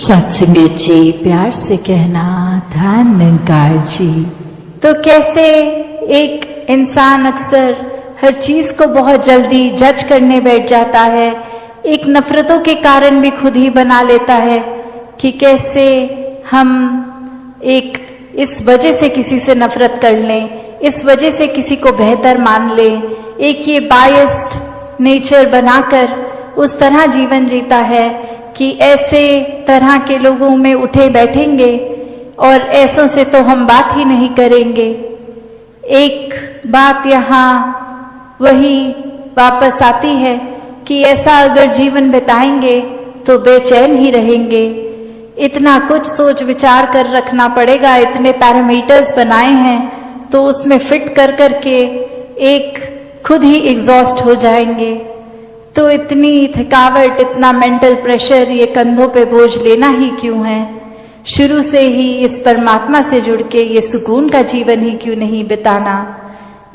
सत्संगत जी, प्यार से कहना ध्यान निरंकार जी। तो कैसे एक इंसान अक्सर हर चीज को बहुत जल्दी जज करने बैठ जाता है, एक नफरतों के कारण भी खुद ही बना लेता है कि कैसे हम एक इस वजह से किसी से नफरत कर लें, इस वजह से किसी को बेहतर मान लें, एक ये बायस्ड नेचर बनाकर उस तरह जीवन जीता है कि ऐसे तरह के लोगों में उठे बैठेंगे और ऐसों से तो हम बात ही नहीं करेंगे। एक बात यहाँ वही वापस आती है कि ऐसा अगर जीवन बिताएंगे तो बेचैन ही रहेंगे। इतना कुछ सोच विचार कर रखना पड़ेगा, इतने पैरामीटर्स बनाए हैं तो उसमें फिट कर करके एक खुद ही एग्जॉस्ट हो जाएंगे। तो इतनी थकावट, इतना मेंटल प्रेशर, ये कंधों पे बोझ लेना ही क्यों है? शुरू से ही इस परमात्मा से जुड़ के ये सुकून का जीवन ही क्यों नहीं बिताना,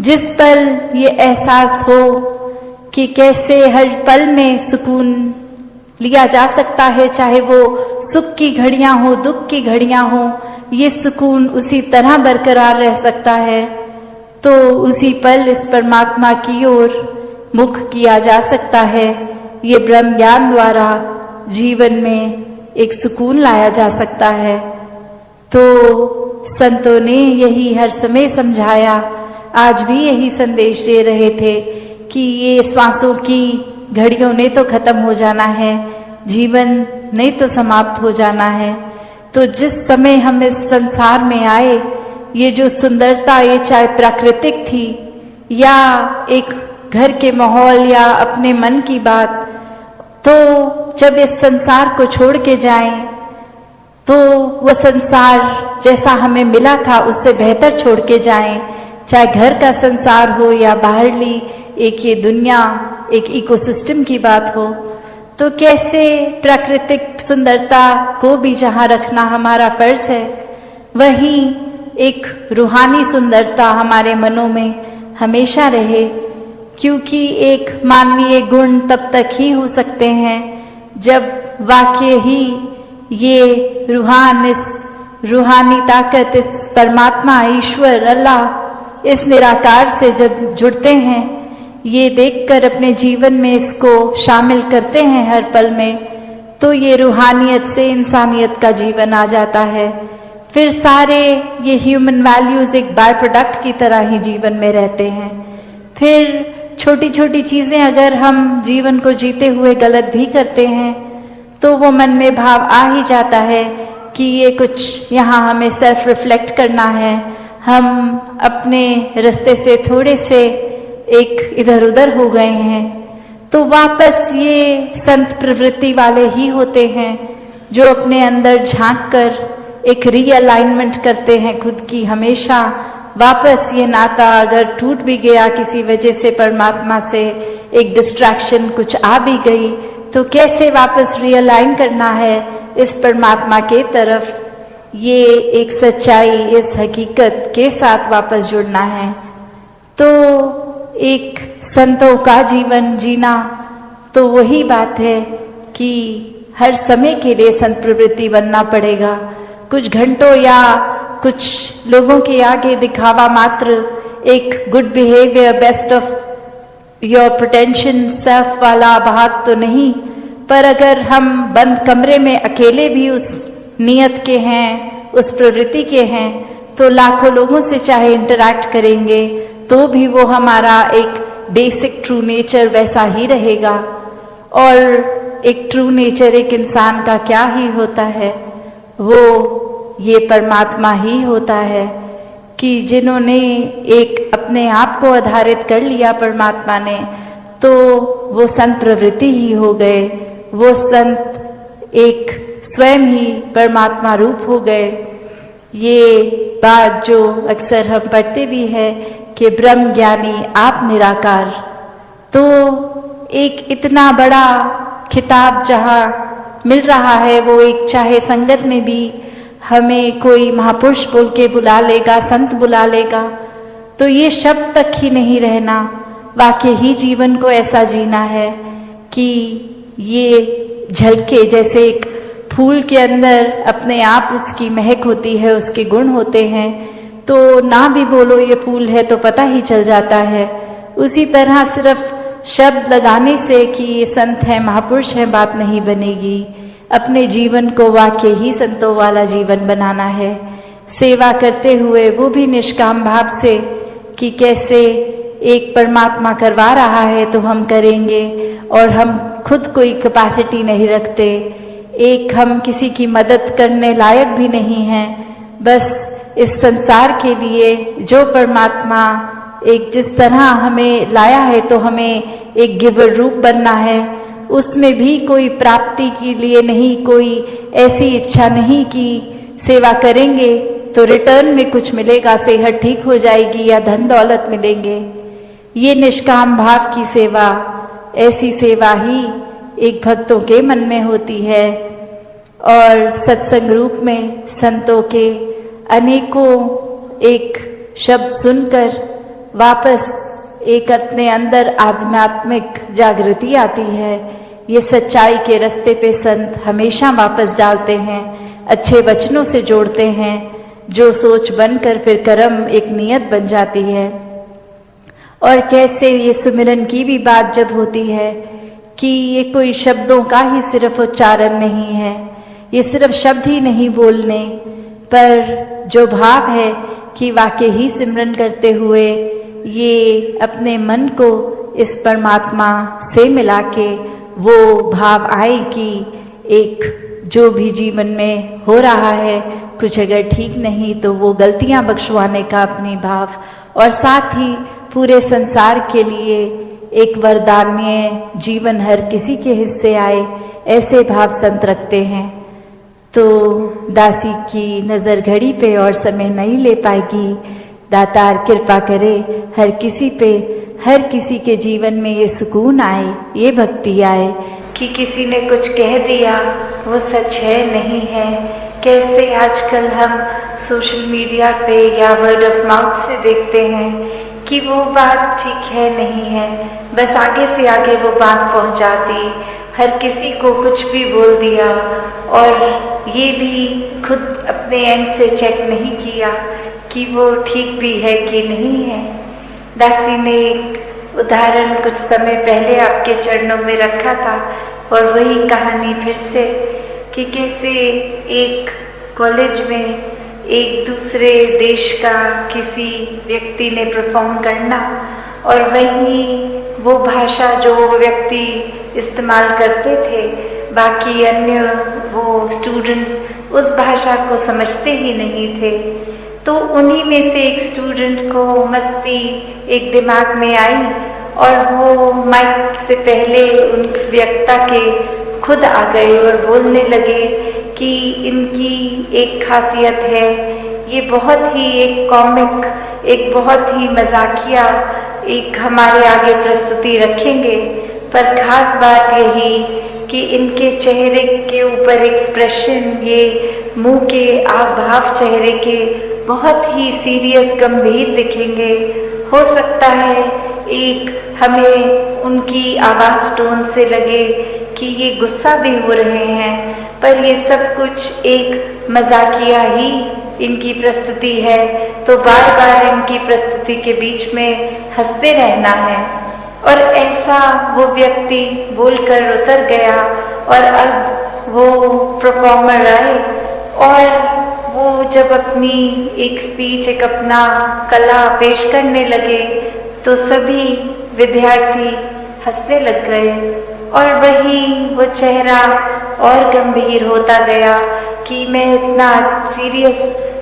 जिस पल ये एहसास हो कि कैसे हर पल में सुकून लिया जा सकता है, चाहे वो सुख की घड़ियां हो, दुख की घड़ियां हो, ये सुकून उसी तरह बरकरार रह सकता है। तो उसी पल इस परमात्मा की ओर मुख किया जा सकता है। ये ब्रह्म ज्ञान द्वारा जीवन में एक सुकून लाया जा सकता है। तो संतों ने यही हर समय समझाया, आज भी यही संदेश दे रहे थे कि ये श्वासों की घड़ियों ने तो खत्म हो जाना है, जीवन ने तो समाप्त हो जाना है। तो जिस समय हम इस संसार में आए, ये जो सुंदरता, ये चाहे प्राकृतिक थी या एक घर के माहौल या अपने मन की बात, तो जब इस संसार को छोड़ के जाएं तो वो संसार जैसा हमें मिला था उससे बेहतर छोड़ के जाएं, चाहे घर का संसार हो या बाहरली एक ये दुनिया, एक इकोसिस्टम की बात हो। तो कैसे प्राकृतिक सुंदरता को भी जहाँ रखना हमारा फर्ज है, वहीं एक रूहानी सुंदरता हमारे मनों में हमेशा रहे, क्योंकि एक मानवीय गुण तब तक ही हो सकते हैं जब वाकई ही ये रूहानी ताकत, इस परमात्मा, ईश्वर, अल्लाह, इस निराकार से जब जुड़ते हैं, ये देखकर अपने जीवन में इसको शामिल करते हैं हर पल में, तो ये रूहानियत से इंसानियत का जीवन आ जाता है। फिर सारे ये ह्यूमन वैल्यूज एक बाय प्रोडक्ट की तरह ही जीवन में रहते हैं। फिर छोटी छोटी चीजें अगर हम जीवन को जीते हुए गलत भी करते हैं तो वो मन में भाव आ ही जाता है कि ये कुछ यहाँ हमें सेल्फ रिफ्लेक्ट करना है, हम अपने रास्ते से थोड़े से एक इधर उधर हो गए हैं। तो वापस ये संत प्रवृत्ति वाले ही होते हैं जो अपने अंदर झांक कर एक रीअलाइनमेंट करते हैं खुद की। हमेशा वापस ये नाता अगर टूट भी गया किसी वजह से, परमात्मा से एक डिस्ट्रैक्शन कुछ आ भी गई, तो कैसे वापस रियलाइन करना है इस परमात्मा के तरफ, ये एक सच्चाई, इस हकीकत के साथ वापस जुड़ना है। तो एक संतों का जीवन जीना तो वही बात है कि हर समय के लिए संत प्रवृत्ति बनना पड़ेगा। कुछ घंटों या कुछ लोगों के आगे दिखावा मात्र, एक good behaviour, best of your pretension self वाला बात तो नहीं, पर अगर हम बंद कमरे में अकेले भी उस नियत के हैं, उस प्रवृत्ति के हैं, तो लाखों लोगों से चाहे इंटरैक्ट करेंगे तो भी वो हमारा एक बेसिक ट्रू नेचर वैसा ही रहेगा। और एक ट्रू नेचर एक इंसान का क्या ही होता है, वो ये परमात्मा ही होता है कि जिन्होंने एक अपने आप को आधारित कर लिया परमात्मा ने, तो वो संत प्रवृत्ति ही हो गए, वो संत एक स्वयं ही परमात्मा रूप हो गए। ये बात जो अक्सर हम पढ़ते भी है कि ब्रह्म ज्ञानी आप निराकार, तो एक इतना बड़ा खिताब जहाँ मिल रहा है, वो एक चाहे संगत में भी हमें कोई महापुरुष बोल के बुला लेगा, संत बुला लेगा, तो ये शब्द तक ही नहीं रहना, वाकई ही जीवन को ऐसा जीना है कि ये झलके जैसे एक फूल के अंदर अपने आप उसकी महक होती है, उसके गुण होते हैं, तो ना भी बोलो ये फूल है तो पता ही चल जाता है। उसी तरह सिर्फ शब्द लगाने से कि ये संत है, महापुरुष है, बात नहीं बनेगी। अपने जीवन को वाकई ही संतों वाला जीवन बनाना है, सेवा करते हुए वो भी निष्काम भाव से कि कैसे एक परमात्मा करवा रहा है तो हम करेंगे, और हम खुद कोई कैपेसिटी नहीं रखते, एक हम किसी की मदद करने लायक भी नहीं हैं। बस इस संसार के लिए जो परमात्मा एक जिस तरह हमें लाया है तो हमें एक गिवर रूप बनना है, उसमें भी कोई प्राप्ति के लिए नहीं, कोई ऐसी इच्छा नहीं कि सेवा करेंगे तो रिटर्न में कुछ मिलेगा, सेहत ठीक हो जाएगी या धन दौलत मिलेंगे। ये निष्काम भाव की सेवा, ऐसी सेवा ही एक भक्तों के मन में होती है। और सत्संग रूप में संतों के अनेकों एक शब्द सुनकर वापस एक अपने अंदर आध्यात्मिक जागृति आती है। ये सच्चाई के रास्ते पे संत हमेशा वापस डालते हैं, अच्छे वचनों से जोड़ते हैं, जो सोच बनकर फिर कर्म एक नियत बन जाती है। और कैसे ये सुमिरन की भी बात जब होती है कि ये कोई शब्दों का ही सिर्फ उच्चारण नहीं है, ये सिर्फ शब्द ही नहीं बोलने, पर जो भाव है कि वाकई ही सिमरन करते हुए ये अपने मन को इस परमात्मा से मिला के वो भाव आए कि एक जो भी जीवन में हो रहा है कुछ अगर ठीक नहीं तो वो गलतियां बख्शवाने का अपनी भाव, और साथ ही पूरे संसार के लिए एक वरदान्य जीवन हर किसी के हिस्से आए, ऐसे भाव संत रखते हैं। तो दासी की नज़र घड़ी पे और समय नहीं ले पाएगी। दातार कृपा करे हर किसी पे, हर किसी के जीवन में ये सुकून आए, ये भक्ति आए कि किसी ने कुछ कह दिया वो सच है नहीं है। कैसे आजकल हम सोशल मीडिया पे या वर्ड ऑफ माउथ से देखते हैं कि वो बात ठीक है नहीं है, बस आगे से आगे वो बात पहुंच जाती, हर किसी को कुछ भी बोल दिया, और ये भी खुद अपने एंड से चेक नहीं किया कि वो ठीक भी है कि नहीं है। दासी ने एक उदाहरण कुछ समय पहले आपके चरणों में रखा था, और वही कहानी फिर से कि कैसे एक कॉलेज में एक दूसरे देश का किसी व्यक्ति ने परफॉर्म करना, और वहीं वो भाषा जो वो व्यक्ति इस्तेमाल करते थे, बाकी अन्य वो स्टूडेंट्स उस भाषा को समझते ही नहीं थे। तो उन्हीं में से एक स्टूडेंट को मस्ती एक दिमाग में आई, और वो माइक से पहले उन वक्ता के खुद आ गए और बोलने लगे कि इनकी एक खासियत है, ये बहुत ही एक कॉमिक, एक बहुत ही मजाकिया एक हमारे आगे प्रस्तुति रखेंगे, पर खास बात यही कि इनके चेहरे के ऊपर एक्सप्रेशन, ये मुंह के भाव चेहरे के बहुत ही सीरियस गंभीर दिखेंगे। हो सकता है एक हमें उनकी आवाज टोन से लगे कि ये गुस्सा भी हो रहे हैं, पर ये सब कुछ एक मजाकिया ही इनकी प्रस्तुति है, तो बार बार इनकी प्रस्तुति के बीच में हंसते रहना है। और ऐसा वो व्यक्ति बोलकर उतर गया, और अब वो परफॉर्मर आए, और वो जब अपनी एक स्पीच, एक अपना कला पेश करने लगे तो सभी विद्यार्थी हंसने लग गए, और वही वो चेहरा और गंभीर होता गया कि मैं इतना सीरियस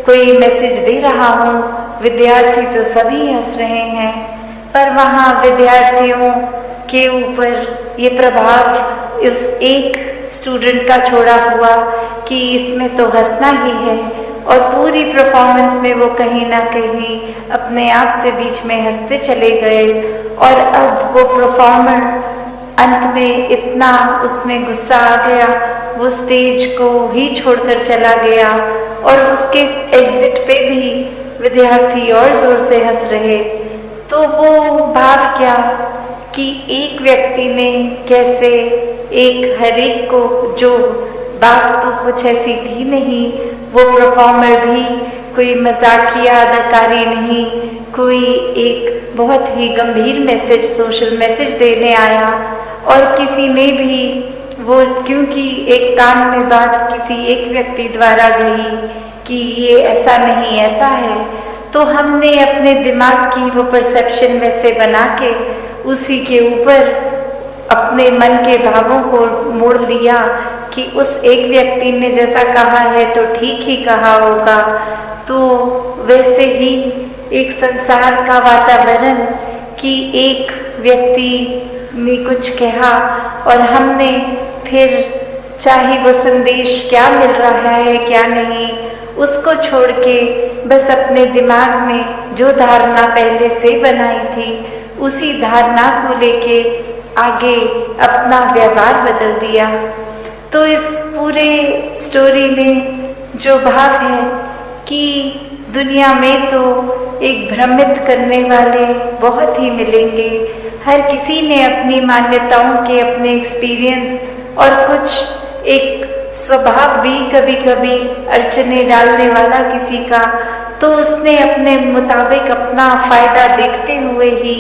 कोई मैसेज दे रहा हूँ, विद्यार्थी तो सभी हंस रहे हैं, पर वहाँ विद्यार्थियों के ऊपर ये प्रभाव उस एक स्टूडेंट का छोड़ा हुआ कि इसमें तो हंसना ही है, और पूरी परफॉर्मेंस में वो कहीं ना कहीं अपने आप से बीच में हंसते चले गए। और अब वो परफॉर्मर अंत में इतना उसमें गुस्सा आ गया, वो स्टेज को ही छोड़कर चला गया, और उसके एग्जिट पे भी विद्यार्थी और जोर से हंस रहे। तो वो भाव क्या कि एक व्यक्ति ने कैसे एक हर एक को जो बात तो कुछ ऐसी थी नहीं, वो परफॉर्मर भी कोई मजाकिया अदाकारी नहीं, कोई एक बहुत ही गंभीर मैसेज, सोशल मैसेज देने आया। और किसी ने भी वो, क्योंकि एक कान में बात किसी एक व्यक्ति द्वारा गई कि ये ऐसा नहीं ऐसा है, तो हमने अपने दिमाग की वो परसेप्शन वैसे बना के उसी के ऊपर अपने मन के भावों को मोड़ लिया कि उस एक व्यक्ति ने जैसा कहा है तो ठीक ही कहा होगा। तो वैसे ही एक संसार का वातावरण कि एक व्यक्ति ने कुछ कहा और हमने फिर, चाहे वो संदेश क्या मिल रहा है क्या नहीं, उसको छोड़ के बस अपने दिमाग में जो धारणा पहले से बनाई थी उसी धारणा को लेके आगे अपना व्यवहार बदल दिया। तो इस पूरे स्टोरी में जो भाव है कि दुनिया में तो एक भ्रमित करने वाले बहुत ही मिलेंगे, हर किसी ने अपनी मान्यताओं के, अपने एक्सपीरियंस और कुछ एक स्वभाव भी कभी कभी अड़चने डालने वाला किसी का, तो उसने अपने मुताबिक अपना फायदा देखते हुए ही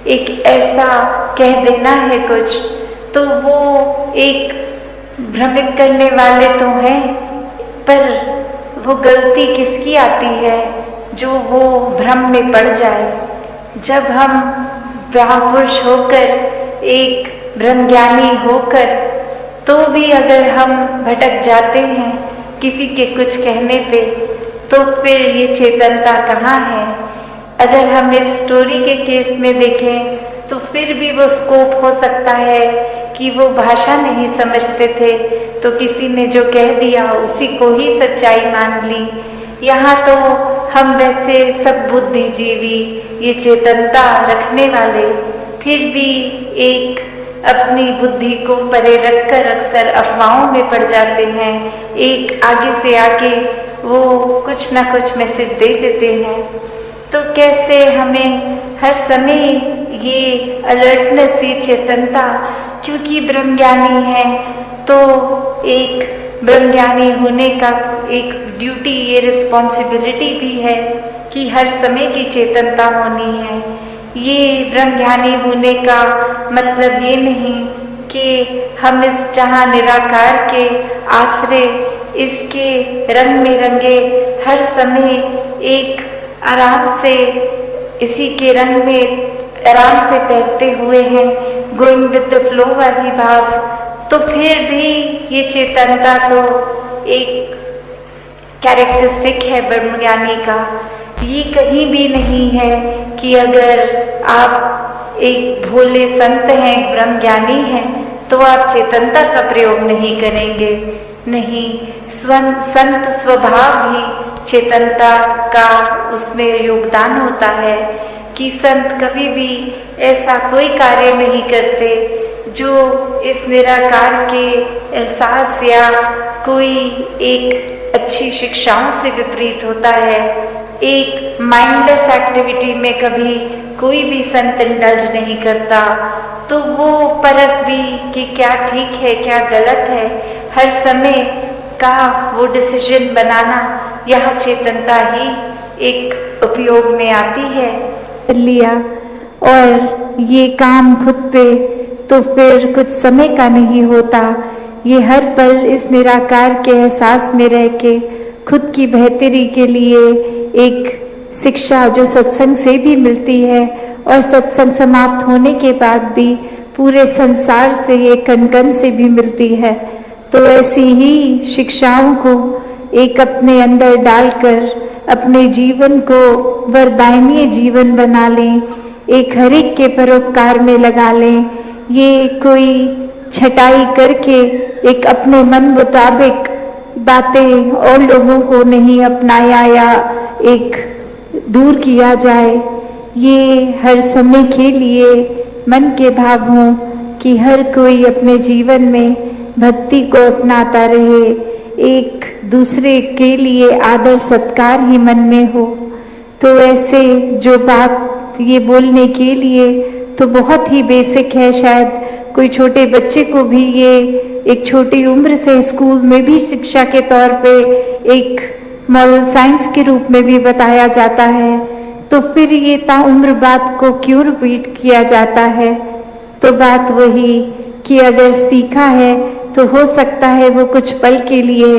एक ऐसा कह देना है कुछ, तो वो एक भ्रमित करने वाले तो हैं, पर वो गलती किसकी आती है जो वो भ्रम में पड़ जाए। जब हम महापुरुष होकर, एक ब्रह्मज्ञानी होकर, तो भी अगर हम भटक जाते हैं किसी के कुछ कहने पे, तो फिर ये चेतनता कहाँ है। अगर हम इस स्टोरी के केस में देखें तो फिर भी वो स्कोप हो सकता है कि वो भाषा नहीं समझते थे तो किसी ने जो कह दिया उसी को ही सच्चाई मान ली। यहाँ तो हम वैसे सब बुद्धिजीवी, ये चेतनता रखने वाले, फिर भी एक अपनी बुद्धि को परे रखकर अक्सर अफवाहों में पड़ जाते हैं। एक आगे से आके वो कुछ ना कुछ मैसेज दे देते हैं। तो कैसे हमें हर समय ये अलर्टनेस, ये चेतनता, क्योंकि ब्रह्मज्ञानी है तो एक ब्रह्मज्ञानी होने का एक ड्यूटी, ये रिस्पॉन्सिबिलिटी भी है कि हर समय की चेतनता होनी है। ये ब्रह्मज्ञानी होने का मतलब ये नहीं कि हम इस जहाँ निराकार के आश्रय, इसके रंग में रंगे हर समय एक आराम से इसी के रंग में आराम से तैरते हुए हैं, गोइंग विद द फ्लो वाली भाव। तो फिर भी ये चेतनता तो एक कैरेक्टरिस्टिक है ब्रह्मज्ञानी का। ये कहीं भी नहीं है कि अगर आप एक भोले संत हैं, ब्रह्मज्ञानी हैं, तो आप चेतनता का प्रयोग नहीं करेंगे। नहीं, संत स्वभाव ही चेतनता का उसमें योगदान होता है कि संत कभी भी ऐसा कोई कार्य नहीं करते जो इस निराकार के एहसास या कोई एक अच्छी शिक्षाओं से विपरीत होता है। एक माइंडलेस एक्टिविटी में कभी कोई भी संत इंडल्ज नहीं करता, तो वो परख भी कि क्या ठीक है क्या गलत है, हर समय का वो डिसीजन बनाना, यह चेतनता ही एक उपयोग में आती है। लिया और ये काम खुद पे तो फिर कुछ समय का नहीं होता। ये हर पल इस निराकार के एहसास में रह के खुद की बेहतरी के लिए एक शिक्षा जो सत्संग से भी मिलती है और सत्संग समाप्त होने के बाद भी पूरे संसार से, ये कण-कण से भी मिलती है। तो ऐसी ही शिक्षाओं को एक अपने अंदर डालकर अपने जीवन को वरदायनीय जीवन बना लें, एक हर एक के परोपकार में लगा लें। ये कोई छटाई करके एक अपने मन मुताबिक बातें और लोगों को नहीं अपनाया या एक दूर किया जाए। ये हर समय के लिए मन के भाव हों कि हर कोई अपने जीवन में भक्ति को अपनाता रहे, एक दूसरे के लिए आदर सत्कार ही मन में हो। तो ऐसे जो बात ये बोलने के लिए तो बहुत ही बेसिक है, शायद कोई छोटे बच्चे को भी ये एक छोटी उम्र से स्कूल में भी शिक्षा के तौर पे एक मॉरल साइंस के रूप में भी बताया जाता है, तो फिर ये ताउम्र बात को क्यों रिपीट किया जाता है? तो बात वही कि अगर सीखा है तो हो सकता है वो कुछ पल के लिए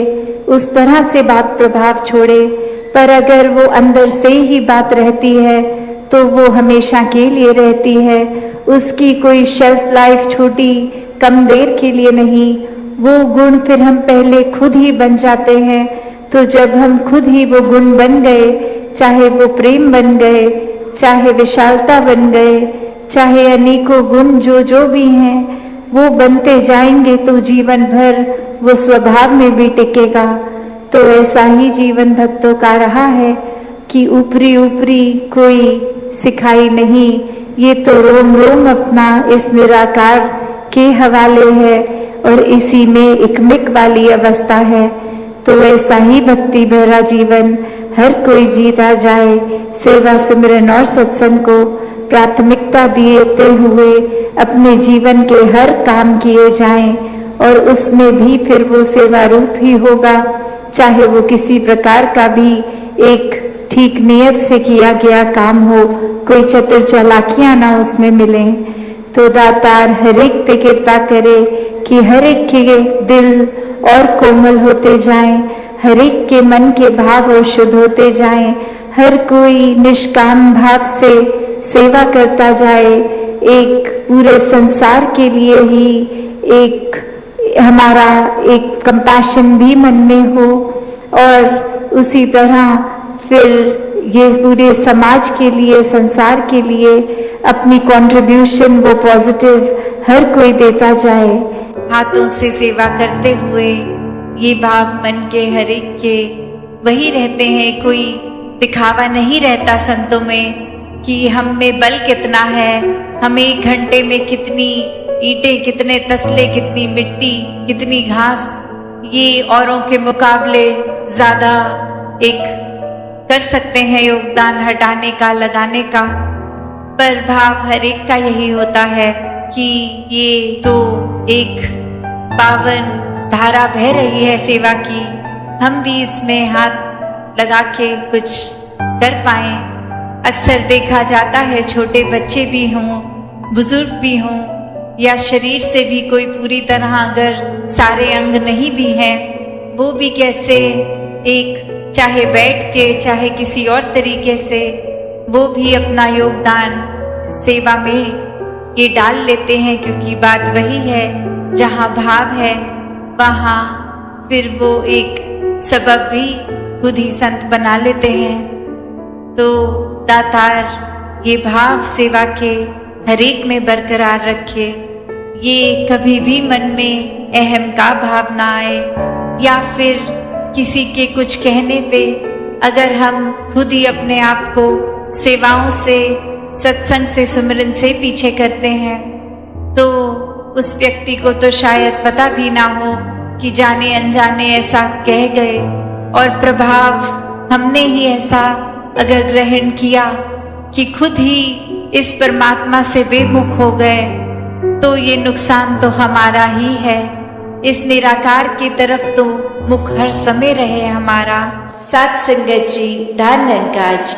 उस तरह से बात प्रभाव छोड़े, पर अगर वो अंदर से ही बात रहती है तो वो हमेशा के लिए रहती है। उसकी कोई शेल्फ लाइफ छोटी कम देर के लिए नहीं, वो गुण फिर हम पहले खुद ही बन जाते हैं। तो जब हम खुद ही वो गुण बन गए, चाहे वो प्रेम बन गए, चाहे विशालता बन गए, चाहे अनेकों गुण जो भी हैं वो बनते जाएंगे, तो जीवन भर वो स्वभाव में भी टिकेगा। तो ऐसा ही जीवन भक्तों का रहा है कि ऊपरी ऊपरी कोई सिखाई नहीं, ये तो रोम रोम अपना इस निराकार के हवाले है और इसी में एकमिक वाली अवस्था है। तो ऐसा ही भक्ति भरा जीवन हर कोई जीता जाए, सेवा सिमरन और सत्संग को प्राथमिकता देते हुए अपने जीवन के हर काम किए जाएं, और उसमें भी फिर वो सेवा रूप ही होगा, चाहे वो किसी प्रकार का भी एक ठीक नियत से किया गया काम हो, कोई चतुर चालाकियां ना उसमें मिले। तो दातार हर एक पे कृपा करे कि हर एक के दिल और कोमल होते जाएं, हर एक के मन के भाव और शुद्ध होते जाएं, हर कोई निष्काम भाव से सेवा करता जाए, एक पूरे संसार के लिए ही एक हमारा एक कंपैशन भी मन में हो, और उसी तरह फिर ये पूरे समाज के लिए, संसार के लिए अपनी कंट्रीब्यूशन वो पॉजिटिव हर कोई देता जाए। हाथों से सेवा करते हुए ये भाव मन के हर एक के वही रहते हैं, कोई दिखावा नहीं रहता संतों में कि हम में बल कितना है, हमें एक घंटे में कितनी ईंटें, कितने तसले, कितनी मिट्टी, कितनी घास, ये औरों के मुकाबले ज्यादा एक कर सकते हैं योगदान हटाने का, लगाने का। पर भाव हर एक का यही होता है कि ये तो एक पावन धारा बह रही है सेवा की, हम भी इसमें हाथ लगा के कुछ कर पाए। अक्सर देखा जाता है छोटे बच्चे भी हों, बुजुर्ग भी हों, या शरीर से भी कोई पूरी तरह अगर सारे अंग नहीं भी हैं, वो भी कैसे एक चाहे बैठ के चाहे किसी और तरीके से वो भी अपना योगदान सेवा में ये डाल लेते हैं, क्योंकि बात वही है जहाँ भाव है वहाँ फिर वो एक सबब भी खुद ही संत बना लेते हैं। तो दातार ये भाव सेवा के हर एक में बरकरार रखे, ये कभी भी मन में अहम का भाव ना आए, या फिर किसी के कुछ कहने पे अगर हम खुद ही अपने आप को सेवाओं से, सत्संग से, सुमिरन से पीछे करते हैं, तो उस व्यक्ति को तो शायद पता भी ना हो कि जाने अनजाने ऐसा कह गए, और प्रभाव हमने ही ऐसा अगर ग्रहण किया कि खुद ही इस परमात्मा से बेमुख हो गए, तो ये नुकसान तो हमारा ही है। इस निराकार की तरफ तो मुख हर समय रहे हमारा। सात संगत जी, धन निरंकार जी।